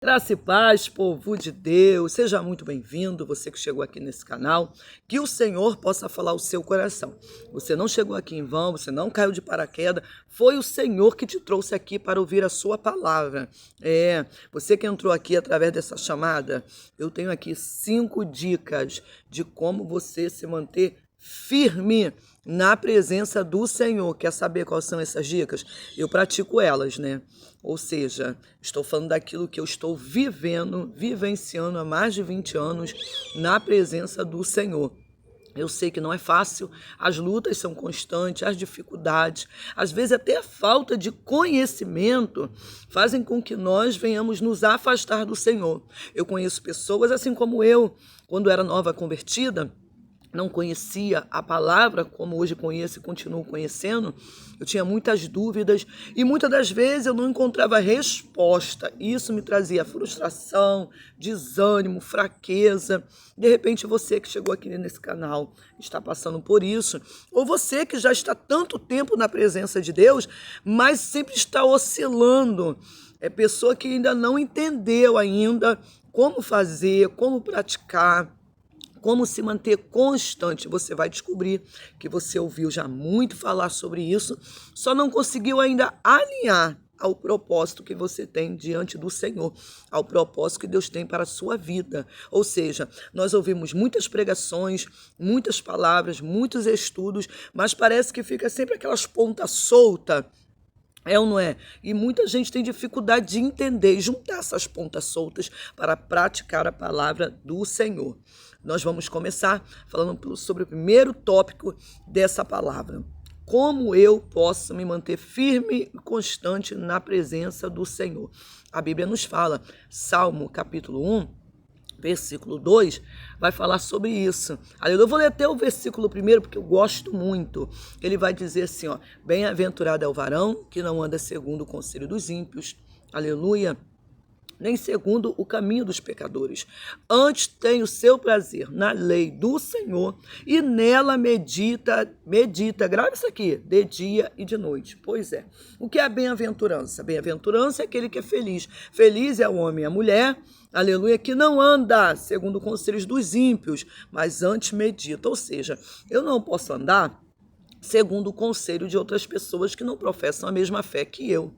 Graça e paz, povo de Deus, seja muito bem-vindo, você que chegou aqui nesse canal, que o Senhor possa falar o seu coração. Você não chegou aqui em vão, você não caiu de paraquedas, foi o Senhor que te trouxe aqui para ouvir a sua palavra. Você que entrou aqui através dessa chamada, eu tenho aqui 5 dicas de como você se manter firme na presença do Senhor. Quer saber quais são essas dicas? Eu pratico elas, né? Ou seja, estou falando daquilo que eu estou vivenciando há mais de 20 anos na presença do Senhor. Eu sei que não é fácil, as lutas são constantes, as dificuldades, às vezes até a falta de conhecimento fazem com que nós venhamos nos afastar do Senhor. Eu conheço pessoas, assim como eu, quando era nova convertida, não conhecia a palavra como hoje conheço e continuo conhecendo, eu tinha muitas dúvidas e muitas das vezes eu não encontrava resposta. Isso me trazia frustração, desânimo, fraqueza. De repente você que chegou aqui nesse canal está passando por isso, ou você que já está tanto tempo na presença de Deus, mas sempre está oscilando. É pessoa que ainda não entendeu ainda como fazer, como praticar, como se manter constante. Você vai descobrir que você ouviu já muito falar sobre isso, só não conseguiu ainda alinhar ao propósito que você tem diante do Senhor, ao propósito que Deus tem para a sua vida. Ou seja, nós ouvimos muitas pregações, muitas palavras, muitos estudos, mas parece que fica sempre aquelas pontas soltas. É ou não é? E muita gente tem dificuldade de entender e juntar essas pontas soltas para praticar a palavra do Senhor. Nós vamos começar falando sobre o primeiro tópico dessa palavra. Como eu posso me manter firme e constante na presença do Senhor? A Bíblia nos fala, Salmo capítulo 1, versículo 2, vai falar sobre isso. Eu vou ler até o versículo 1, porque eu gosto muito. Ele vai dizer assim, ó: bem-aventurado é o varão que não anda segundo o conselho dos ímpios, aleluia, nem segundo o caminho dos pecadores. Antes tem o seu prazer na lei do Senhor e nela medita, grave isso aqui, de dia e de noite. Pois é. O que é a bem-aventurança? Bem-aventurança é aquele que é feliz. Feliz é o homem e a mulher, aleluia, que não anda segundo os conselhos dos ímpios, mas antes medita. Ou seja, eu não posso andar segundo o conselho de outras pessoas que não professam a mesma fé que eu.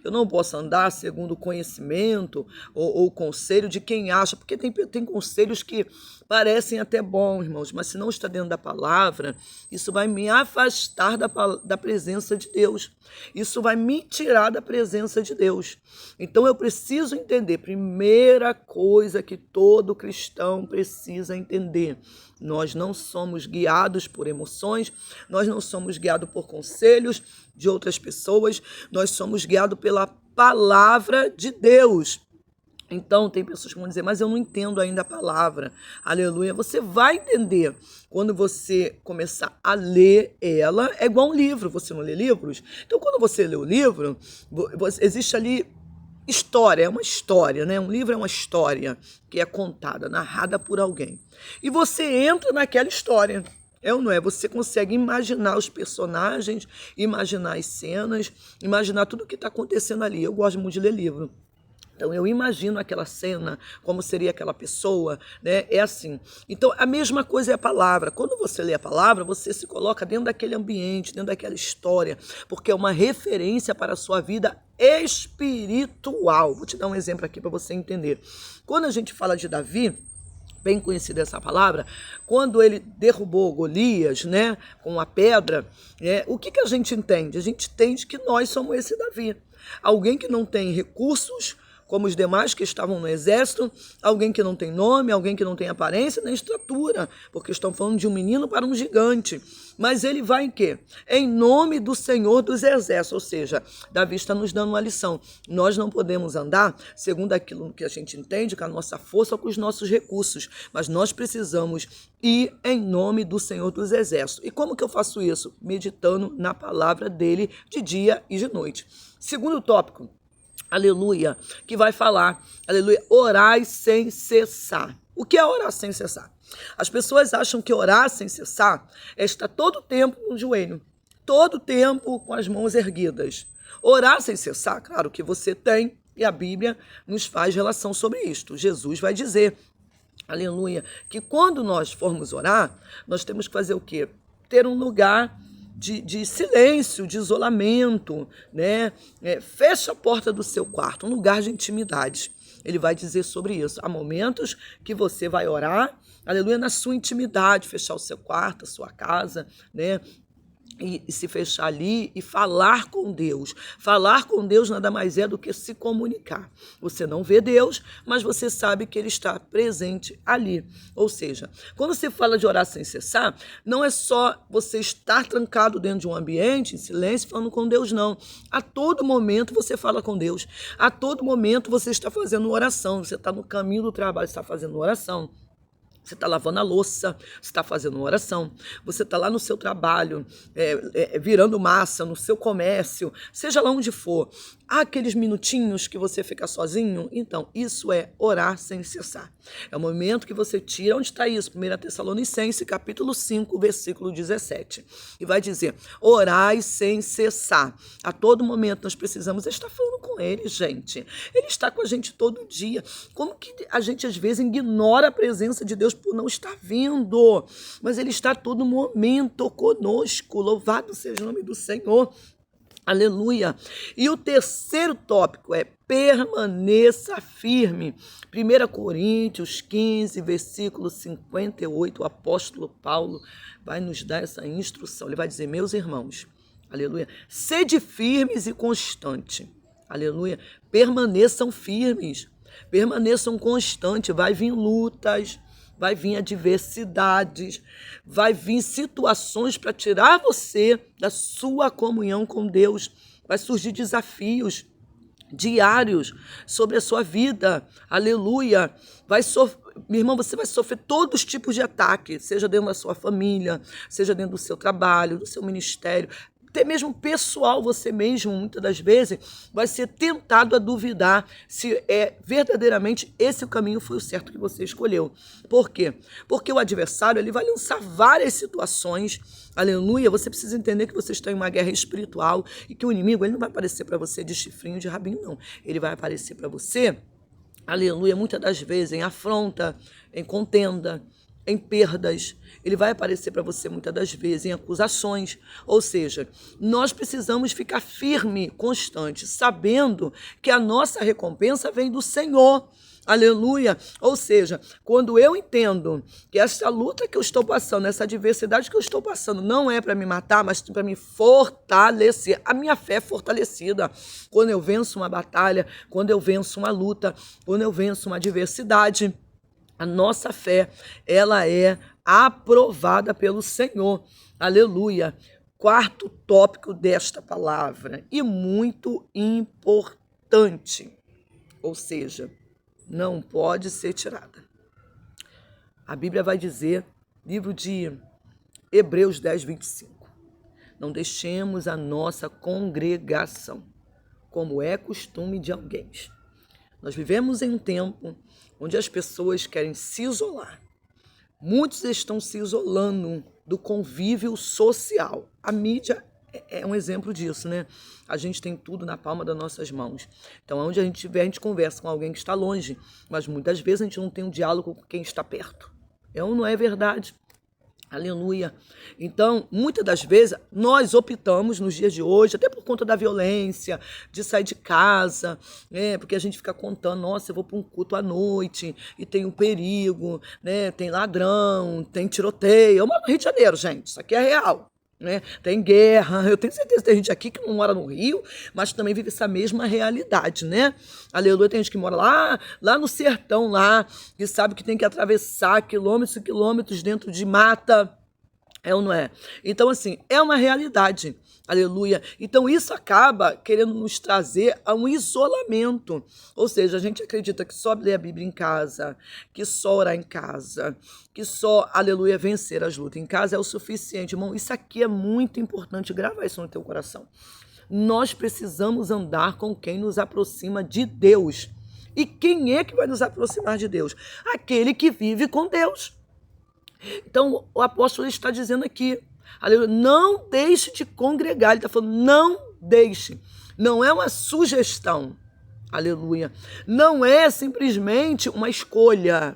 Eu não posso andar segundo o conhecimento ou o conselho de quem acha, porque tem conselhos que parecem até bons, irmãos, mas se não está dentro da palavra, isso vai me afastar da presença de Deus. Isso vai me tirar da presença de Deus. Então eu preciso entender, primeira coisa que todo cristão precisa entender: nós não somos guiados por emoções, nós não somos guiados por conselhos de outras pessoas, nós somos guiados pela palavra de Deus. Então, tem pessoas que vão dizer, mas eu não entendo ainda a palavra. Aleluia. Você vai entender quando você começar a ler ela. É igual um livro, você não lê livros? Então, quando você lê o livro, existe ali história, é uma história, né? Um livro é uma história que é contada, narrada por alguém. E você entra naquela história. É ou não é? Você consegue imaginar os personagens, imaginar as cenas, imaginar tudo o que está acontecendo ali. Eu gosto muito de ler livro. Então, eu imagino aquela cena, como seria aquela pessoa, né? É assim. Então, a mesma coisa é a palavra. Quando você lê a palavra, você se coloca dentro daquele ambiente, dentro daquela história, porque é uma referência para a sua vida espiritual. Vou te dar um exemplo aqui para você entender. Quando a gente fala de Davi, bem conhecida essa palavra, quando ele derrubou Golias, né, com a pedra, o que a gente entende? A gente entende que nós somos esse Davi. Alguém que não tem recursos, como os demais que estavam no exército, alguém que não tem nome, alguém que não tem aparência nem estatura, porque estão falando de um menino para um gigante. Mas ele vai em quê? Em nome do Senhor dos Exércitos, ou seja, Davi está nos dando uma lição. Nós não podemos andar segundo aquilo que a gente entende, com a nossa força ou com os nossos recursos, mas nós precisamos ir em nome do Senhor dos Exércitos. E como que eu faço isso? Meditando na palavra dele de dia e de noite. Segundo tópico, aleluia, que vai falar, aleluia, orai sem cessar. O que é orar sem cessar? As pessoas acham que orar sem cessar é estar todo o tempo no joelho, todo o tempo com as mãos erguidas. Orar sem cessar, claro que você tem E a Bíblia nos faz relação sobre isto. Jesus vai dizer, aleluia, que quando nós formos orar, nós temos que fazer o quê? Ter um lugar de silêncio, de isolamento, né? Fecha a porta do seu quarto, um lugar de intimidade. Ele vai dizer sobre isso. Há momentos que você vai orar, aleluia, na sua intimidade, fechar o seu quarto, a sua casa, né? E se fechar ali e falar com Deus. Falar com Deus nada mais é do que se comunicar. Você não vê Deus, mas você sabe que Ele está presente ali. Ou seja, quando se fala de orar sem cessar, não é só você estar trancado dentro de um ambiente, em silêncio, falando com Deus, não. A todo momento você fala com Deus. A todo momento você está fazendo oração. Você está no caminho do trabalho, está fazendo oração. Você está lavando a louça, você está fazendo uma oração, você está lá no seu trabalho, virando massa, no seu comércio, seja lá onde for. Há aqueles minutinhos que você fica sozinho? Então, isso é orar sem cessar. É o momento que você tira, onde está isso? 1 Tessalonicenses, capítulo 5, versículo 17. E vai dizer, orai sem cessar. A todo momento nós precisamos estar falando com Ele, gente. Ele está com a gente todo dia. Como que a gente, às vezes, ignora a presença de Deus por não estar vendo? Mas Ele está a todo momento conosco. Louvado seja o nome do Senhor. Aleluia. E o terceiro tópico é permaneça firme. 1 Coríntios 15, versículo 58, o apóstolo Paulo vai nos dar essa instrução. Ele vai dizer, meus irmãos, aleluia, sede firmes e constante. Aleluia. Permaneçam firmes, permaneçam constantes. Vai vir lutas, vai vir adversidades, vai vir situações para tirar você da sua comunhão com Deus. Vai surgir desafios diários sobre a sua vida. Aleluia. Minha irmã, você vai sofrer todos os tipos de ataque, seja dentro da sua família, seja dentro do seu trabalho, do seu ministério. Até mesmo pessoal, você mesmo, muitas das vezes, vai ser tentado a duvidar se verdadeiramente esse caminho foi o certo que você escolheu. Por quê? Porque o adversário ele vai lançar várias situações. Aleluia, você precisa entender que você está em uma guerra espiritual e que o inimigo ele não vai aparecer para você de chifrinho, de rabinho, não. Ele vai aparecer para você, aleluia, muitas das vezes em afronta, em contenda, em perdas. Ele vai aparecer para você muitas das vezes em acusações. Ou seja, nós precisamos ficar firme, constante, sabendo que a nossa recompensa vem do Senhor. Aleluia. Ou seja, quando eu entendo que essa luta que eu estou passando, essa adversidade que eu estou passando, não é para me matar, mas para me fortalecer. A minha fé é fortalecida quando eu venço uma batalha, quando eu venço uma luta, quando eu venço uma adversidade. A nossa fé, ela é aprovada pelo Senhor. Aleluia. Quarto tópico desta palavra, e muito importante, ou seja, não pode ser tirada. A Bíblia vai dizer, livro de Hebreus 10, 25, não deixemos a nossa congregação, como é costume de alguém. Nós vivemos em um tempo onde as pessoas querem se isolar. Muitos estão se isolando do convívio social. A mídia é um exemplo disso, né? A gente tem tudo na palma das nossas mãos. Então, onde a gente estiver, a gente conversa com alguém que está longe, mas muitas vezes a gente não tem um diálogo com quem está perto. É ou não é verdade? Aleluia. Então, muitas das vezes, nós optamos nos dias de hoje, até por conta da violência, de sair de casa, porque a gente fica contando, nossa, eu vou para um culto à noite e tem um perigo, né? Tem ladrão, tem tiroteio. Eu moro no Rio de Janeiro, gente, isso aqui é real. Né? Tem guerra, eu tenho certeza que tem gente aqui que não mora no Rio, mas também vive essa mesma realidade, né? Aleluia, tem gente que mora lá no sertão, lá, que sabe que tem que atravessar quilômetros e quilômetros dentro de mata, é ou não é? Então, assim, é uma realidade. Aleluia. Então, isso acaba querendo nos trazer a um isolamento. Ou seja, a gente acredita que só ler a Bíblia em casa, que só orar em casa, que só, aleluia, vencer as lutas em casa é o suficiente. Irmão, isso aqui é muito importante. Grava isso no teu coração. Nós precisamos andar com quem nos aproxima de Deus. E quem é que vai nos aproximar de Deus? Aquele que vive com Deus. Então, o apóstolo está dizendo aqui, aleluia, não deixe de congregar. Ele está falando, não deixe. Não é uma sugestão, Aleluia. Não é simplesmente uma escolha.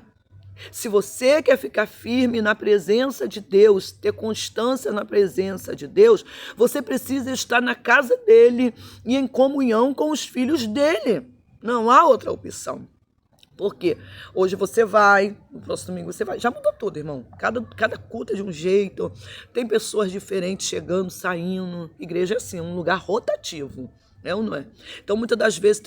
Se você quer ficar firme na presença de Deus, ter constância na presença de Deus, você precisa estar na casa dele e em comunhão com os filhos dele. Não há outra opção. Por quê? Hoje você vai, no próximo domingo você vai. Já mudou tudo, irmão. Cada culto é de um jeito. Tem pessoas diferentes chegando, saindo. Igreja é assim, um lugar rotativo. É ou não é? Então, muitas das vezes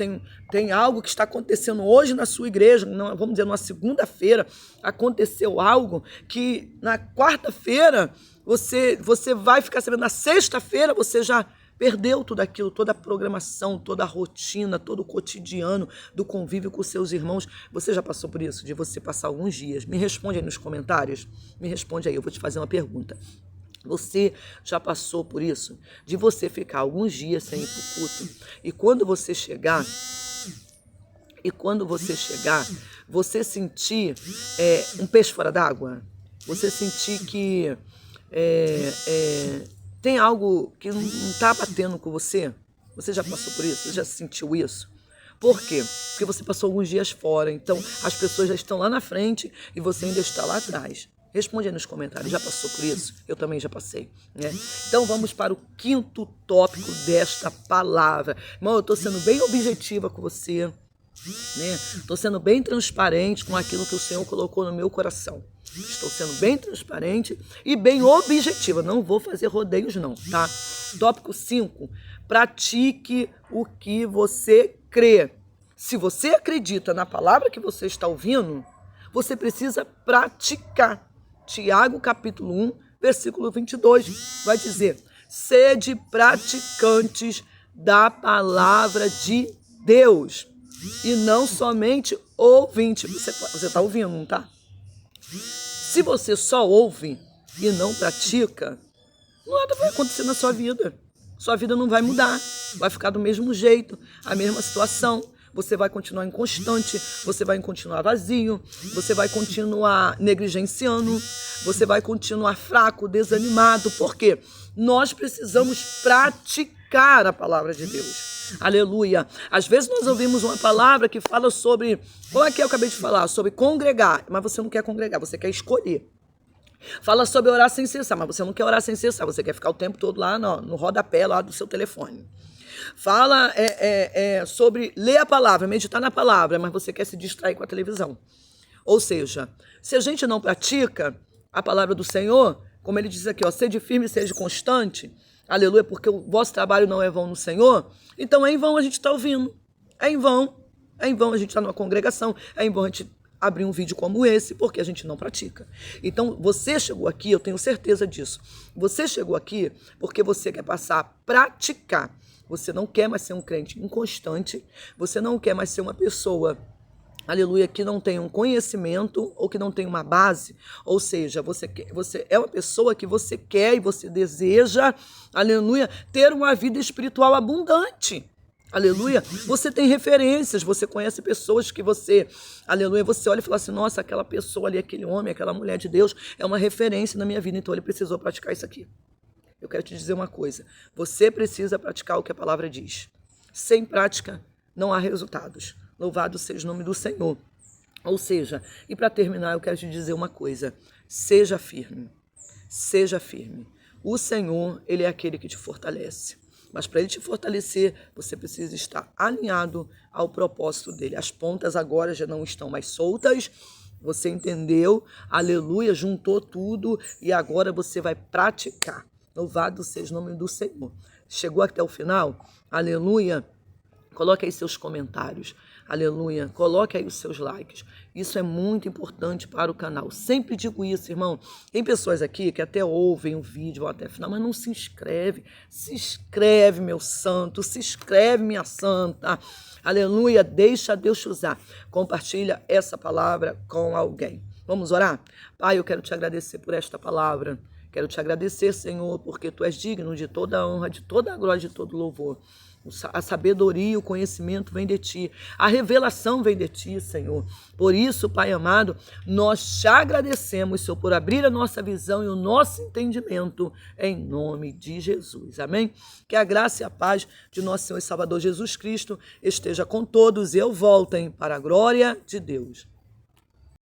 tem algo que está acontecendo hoje na sua igreja, não, vamos dizer, numa segunda-feira, aconteceu algo que na quarta-feira você vai ficar sabendo, na sexta-feira você já perdeu tudo aquilo, toda a programação, toda a rotina, todo o cotidiano do convívio com seus irmãos. Você já passou por isso, de você passar alguns dias? Me responde aí nos comentários, me responde aí, eu vou te fazer uma pergunta. Você já passou por isso? De você ficar alguns dias sem ir para o culto. E quando você chegar, você sentir um peixe fora d'água? Você sentir que tem algo que não está batendo com você? Você já passou por isso? Você já sentiu isso? Por quê? Porque você passou alguns dias fora. Então, as pessoas já estão lá na frente e você ainda está lá atrás. Responde aí nos comentários, já passou por isso? Eu também já passei, né? Então vamos para o quinto tópico desta palavra. Irmão, eu estou sendo bem objetiva com você, né? Estou sendo bem transparente com aquilo que o Senhor colocou no meu coração. Estou sendo bem transparente e bem objetiva. Não vou fazer rodeios não, tá? Tópico 5. Pratique o que você crê. Se você acredita na palavra que você está ouvindo, você precisa praticar. Tiago, capítulo 1, versículo 22, vai dizer: sede praticantes da palavra de Deus e não somente ouvinte. Você está ouvindo, não está? Se você só ouve e não pratica, nada vai acontecer na sua vida. Sua vida não vai mudar, vai ficar do mesmo jeito, a mesma situação. Você vai continuar inconstante, você vai continuar vazio, você vai continuar negligenciando, você vai continuar fraco, desanimado. Por quê? Nós precisamos praticar a palavra de Deus. Aleluia. Às vezes nós ouvimos uma palavra que fala sobre, como é que eu acabei de falar? Sobre congregar, mas você não quer congregar, você quer escolher. Fala sobre orar sem cessar, mas você não quer orar sem cessar, você quer ficar o tempo todo lá no rodapé lá do seu telefone. Fala sobre ler a palavra, meditar na palavra, mas você quer se distrair com a televisão. Ou seja, se a gente não pratica a palavra do Senhor, como ele diz aqui, ó, sede firme, seja constante, aleluia, porque o vosso trabalho não é vão no Senhor, então é em vão a gente está ouvindo, é em vão a gente está numa congregação, é em vão a gente abrir um vídeo como esse, porque a gente não pratica. Então, você chegou aqui, eu tenho certeza disso, você chegou aqui porque você quer passar a praticar. Você não quer mais ser um crente inconstante, você não quer mais ser uma pessoa, aleluia, que não tem um conhecimento ou que não tem uma base. Ou seja, você é uma pessoa que você quer e você deseja, aleluia, ter uma vida espiritual abundante. Aleluia, você tem referências, você conhece pessoas que você, aleluia, você olha e fala assim, nossa, aquela pessoa ali, aquele homem, aquela mulher de Deus é uma referência na minha vida, então ele precisou praticar isso aqui. Eu quero te dizer uma coisa, você precisa praticar o que a palavra diz. Sem prática, não há resultados. Louvado seja o nome do Senhor. Ou seja, e para terminar, eu quero te dizer uma coisa, seja firme, seja firme. O Senhor, Ele é aquele que te fortalece. Mas para Ele te fortalecer, você precisa estar alinhado ao propósito dEle. As pontas agora já não estão mais soltas, você entendeu? Aleluia, juntou tudo e agora você vai praticar. Louvado seja o nome do Senhor. Chegou até o final? Aleluia. Coloque aí seus comentários. Aleluia. Coloque aí os seus likes. Isso é muito importante para o canal. Sempre digo isso, irmão. Tem pessoas aqui que até ouvem o vídeo, vão até o final, mas não se inscreve. Se inscreve, meu santo. Se inscreve, minha santa. Aleluia. Deixa Deus te usar. Compartilha essa palavra com alguém. Vamos orar? Pai, eu quero te agradecer por esta palavra. Quero te agradecer, Senhor, porque Tu és digno de toda a honra, de toda a glória, de todo o louvor. A sabedoria, o conhecimento vem de Ti. A revelação vem de Ti, Senhor. Por isso, Pai amado, nós te agradecemos, Senhor, por abrir a nossa visão e o nosso entendimento, em nome de Jesus. Amém? Que a graça e a paz de nosso Senhor e Salvador Jesus Cristo esteja com todos. Eu voltem para a glória de Deus.